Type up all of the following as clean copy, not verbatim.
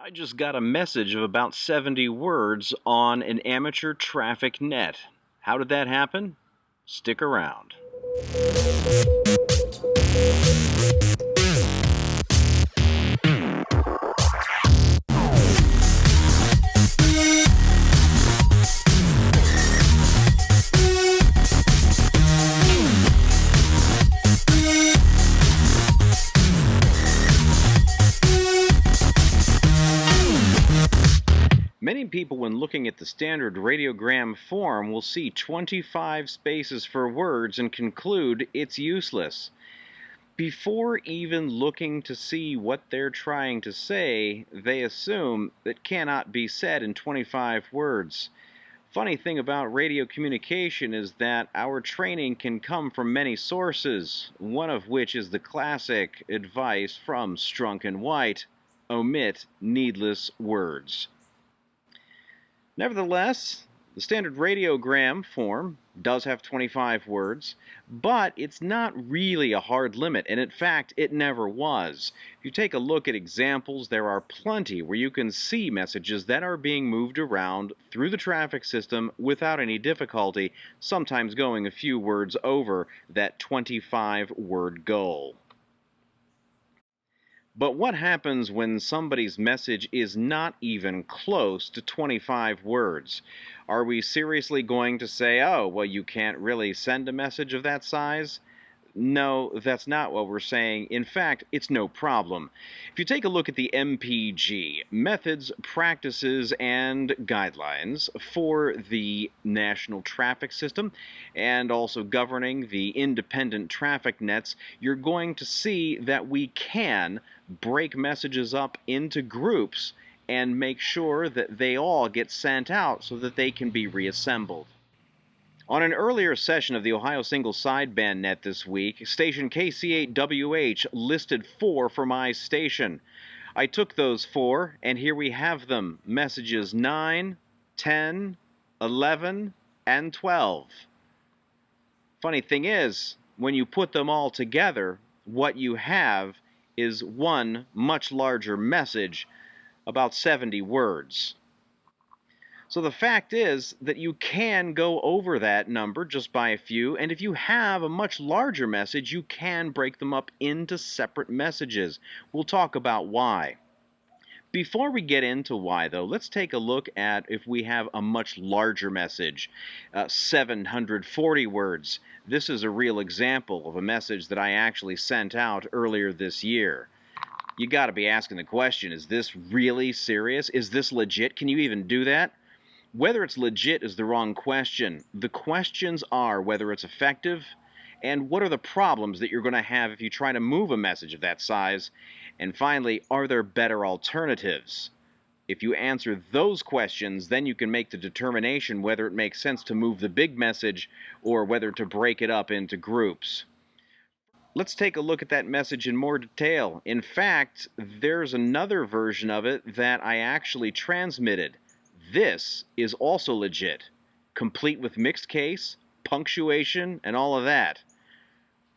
I just got a message of about 70 words on an amateur traffic net. How did that happen? Stick around. Many people, when looking at the standard radiogram form, will see 25 spaces for words and conclude it's useless. Before even looking to see what they're trying to say, they assume that cannot be said in 25 words. Funny thing about radio communication is that our training can come from many sources, one of which is the classic advice from Strunk and White: omit needless words. Nevertheless, the standard radiogram form does have 25 words, but it's not really a hard limit, and in fact, it never was. If you take a look at examples, there are plenty where you can see messages that are being moved around through the traffic system without any difficulty, sometimes going a few words over that 25-word goal. But what happens when somebody's message is not even close to 25 words? Are we seriously going to say, oh, well, you can't really send a message of that size? No, that's not what we're saying. In fact, it's no problem. If you take a look at the MPG, Methods, Practices, and Guidelines for the National Traffic System, and also governing the independent traffic nets, you're going to see that we can break messages up into groups and make sure that they all get sent out so that they can be reassembled. On an earlier session of the Ohio Single Sideband Net this week, station KC8WH listed 4 for my station. I took those 4, and here we have them: messages 9, 10, 11, and 12. Funny thing is, when you put them all together, what you have is one much larger message, about 70 words. So the fact is that you can go over that number just by a few, and if you have a much larger message, you can break them up into separate messages. We'll talk about why. Before we get into why, though, let's take a look at if we have a much larger message, 740 words. This is a real example of a message that I actually sent out earlier this year. You got to be asking the question, is this really serious? Is this legit? Can you even do that? Whether it's legit is the wrong question. The questions are whether it's effective and what are the problems that you're going to have if you try to move a message of that size. And finally, are there better alternatives? If you answer those questions, then you can make the determination whether it makes sense to move the big message or whether to break it up into groups. Let's take a look at that message in more detail. In fact, there's another version of it that I actually transmitted. This is also legit, complete with mixed case, punctuation, and all of that.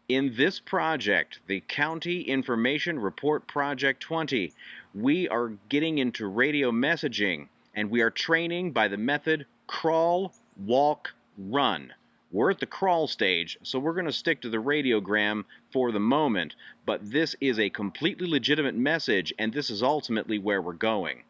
In this project, the County Information Report Project 20, we are getting into radio messaging, and we are training by the method crawl, walk, run. We're at the crawl stage, so we're going to stick to the radiogram for the moment, but this is a completely legitimate message, and this is ultimately where we're going.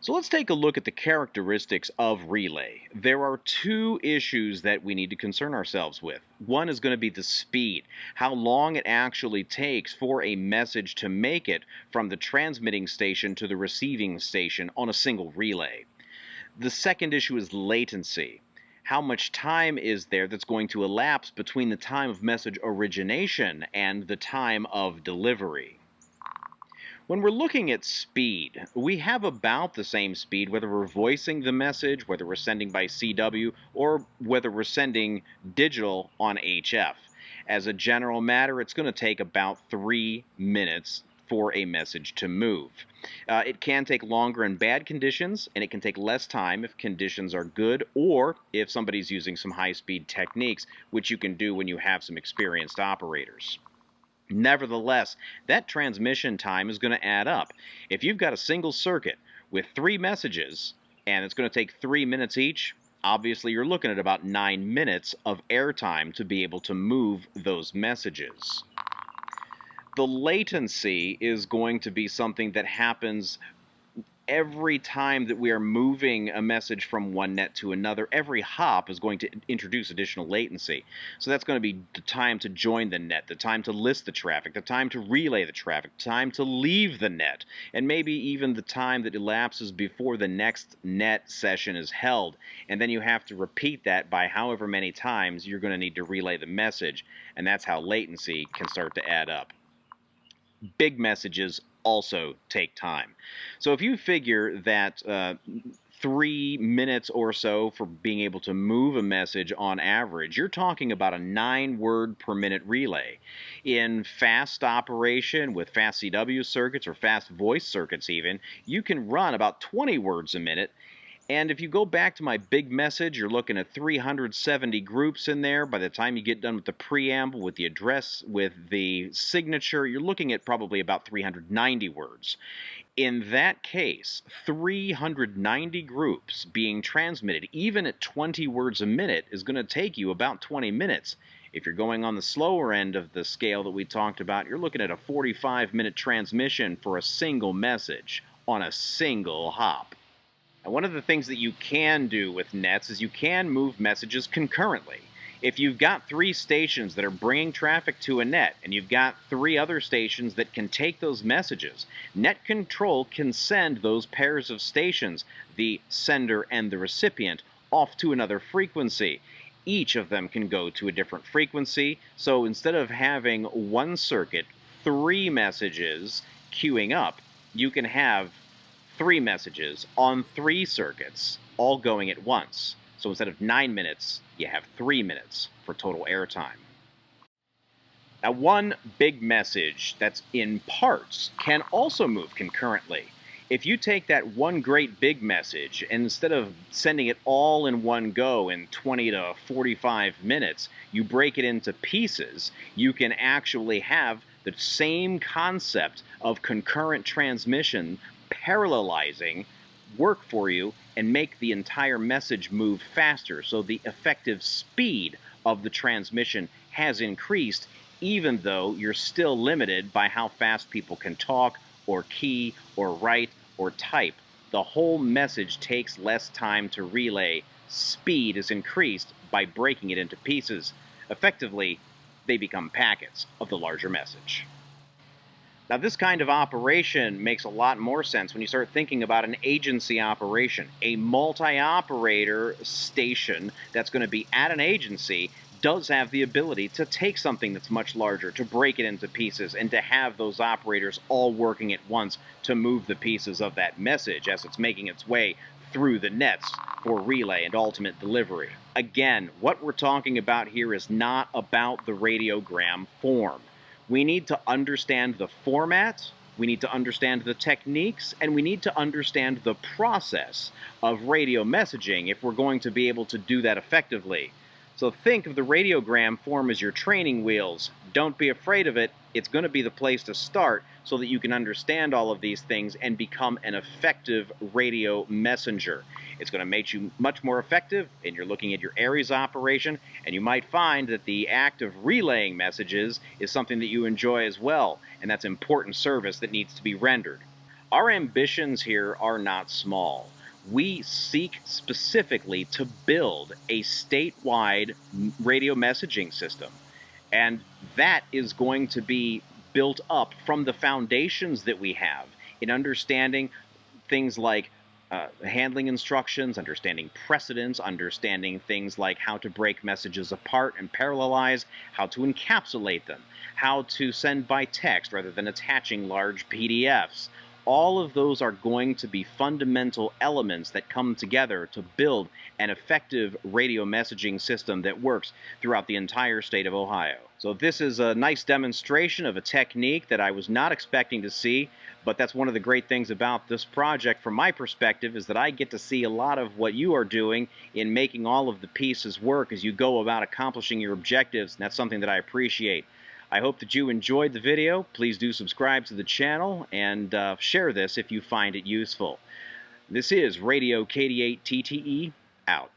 So let's take a look at the characteristics of relay. There are 2 issues that we need to concern ourselves with. One is going to be the speed, how long it actually takes for a message to make it from the transmitting station to the receiving station on a single relay. The second issue is latency. How much time is there that's going to elapse between the time of message origination and the time of delivery? When we're looking at speed, we have about the same speed whether we're voicing the message, whether we're sending by CW, or whether we're sending digital on HF. As a general matter, it's going to take about 3 minutes for a message to move. It can take longer in bad conditions, and it can take less time if conditions are good, or if somebody's using some high-speed techniques, which you can do when you have some experienced operators. Nevertheless, that transmission time is going to add up. If you've got a single circuit with 3 messages, and it's going to take 3 minutes each, obviously you're looking at about 9 minutes of airtime to be able to move those messages. The latency is going to be something that happens every time that we are moving a message from one net to another. Every hop is going to introduce additional latency. So that's going to be the time to join the net, the time to list the traffic, the time to relay the traffic, the time to leave the net, and maybe even the time that elapses before the next net session is held. And then you have to repeat that by however many times you're going to need to relay the message, and that's how latency can start to add up. Big messages also take time. So if you figure that 3 minutes or so for being able to move a message on average, you're talking about a 9-word per minute relay. In fast operation with fast CW circuits or fast voice circuits even, you can run about 20 words a minute. And if you go back to my big message, you're looking at 370 groups in there. By the time you get done with the preamble, with the address, with the signature, you're looking at probably about 390 words. In that case, 390 groups being transmitted, even at 20 words a minute, is going to take you about 20 minutes. If you're going on the slower end of the scale that we talked about, you're looking at a 45-minute transmission for a single message on a single hop. Now, one of the things that you can do with nets is you can move messages concurrently. If you've got 3 stations that are bringing traffic to a net, and you've got 3 other stations that can take those messages, net control can send those pairs of stations, the sender and the recipient, off to another frequency. Each of them can go to a different frequency, so instead of having one circuit, 3 messages queuing up, you can have 3 messages on 3 circuits, all going at once. So instead of 9 minutes, you have 3 minutes for total airtime. Now, one big message that's in parts can also move concurrently. If you take that one great big message, and instead of sending it all in one go in 20 to 45 minutes, you break it into pieces, you can actually have the same concept of concurrent transmission parallelizing work for you and make the entire message move faster. So the effective speed of the transmission has increased, even though you're still limited by how fast people can talk or key or write or type. The whole message takes less time to relay. Speed is increased by breaking it into pieces. Effectively, they become packets of the larger message. Now, this kind of operation makes a lot more sense when you start thinking about an agency operation. A multi-operator station that's going to be at an agency does have the ability to take something that's much larger, to break it into pieces, and to have those operators all working at once to move the pieces of that message as it's making its way through the nets for relay and ultimate delivery. Again, what we're talking about here is not about the radiogram form. We need to understand the format, we need to understand the techniques, and we need to understand the process of radio messaging if we're going to be able to do that effectively. So think of the radiogram form as your training wheels. Don't be afraid of it. It's going to be the place to start so that you can understand all of these things and become an effective radio messenger. It's going to make you much more effective, and you're looking at your Aries operation, and you might find that the act of relaying messages is something that you enjoy as well, and that's important service that needs to be rendered. Our ambitions here are not small. We seek specifically to build a statewide radio messaging system, and that is going to be built up from the foundations that we have in understanding things like handling instructions, understanding precedents, understanding things like how to break messages apart and parallelize, how to encapsulate them, how to send by text rather than attaching large PDFs. All of those are going to be fundamental elements that come together to build an effective radio messaging system that works throughout the entire state of Ohio. So this is a nice demonstration of a technique that I was not expecting to see, but that's one of the great things about this project from my perspective, is that I get to see a lot of what you are doing in making all of the pieces work as you go about accomplishing your objectives, and that's something that I appreciate. I hope that you enjoyed the video. Please do subscribe to the channel and share this if you find it useful. This is Radio KD8TTE, out.